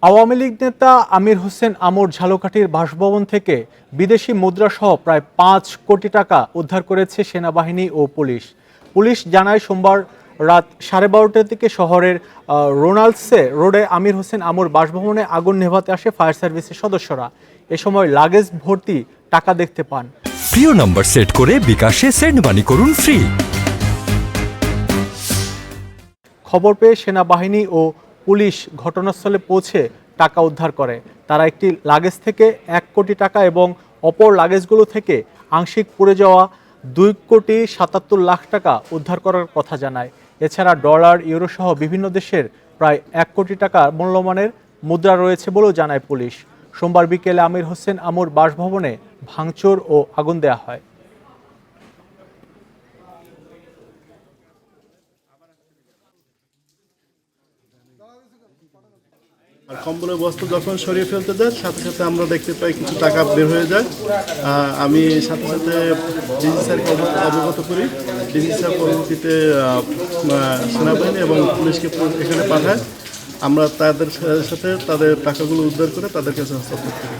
আওয়ামী লীগ নেতা আমির হোসেন আমর ঝালকাঠির বাসভবন থেকে বিদেশি মুদ্রাসহ প্রায় ৫ কোটি টাকা উদ্ধার করেছে সেনাবাহিনী ও পুলিশ। পুলিশ জানায় সোমবার রাত 12:30টার দিকে শহরের রোনাল্ডসে রোডে আমির হোসেন আমর বাসভবনে আগুন নেভাতে আসে ফায়ার সার্ভিসের সদস্যরা। এ সময় লাগেজ ভর্তি টাকা দেখতে পান। প্রিয় নাম্বার সেট করে বিকাশে সেন্ড মানি করুন ফ্রি। খবর পেয়ে সেনাবাহিনী ও পুলিশ ঘটনাস্থলে পৌঁছে টাকা উদ্ধার করে। তারা একটি লাগেজ থেকে ১ কোটি টাকা এবং অপর লাগেজগুলো থেকে আংশিক পুড়ে যাওয়া ২,৭৭,০০,০০০ টাকা উদ্ধার করার কথা জানায়। এছাড়া ডলার, ইউরো সহ বিভিন্ন দেশের প্রায় ১ কোটি টাকা মূল্যমানের মুদ্রা রয়েছে বলেও জানায় পুলিশ। সোমবার বিকেলে আমির হোসেন আমর বাসভবনে ভাঙচুর ও আগুন দেওয়া হয়। আর কম্বলের বস্তা যখন সরিয়ে ফেলতে যায় সাথে সাথে আমরা দেখতে পাই কিছু টাকা বের হয়ে যায়। আমি সাথে সাথে ডিজি স্যারকে অবগত করি। ডিজি স্যার পরবর্তীতে সেনাবাহিনী এবং পুলিশকে এখানে পাঠায়। আমরা তাদের সাথে তাদের টাকাগুলো উদ্ধার করে তাদের কাছে হস্তান্তর করি।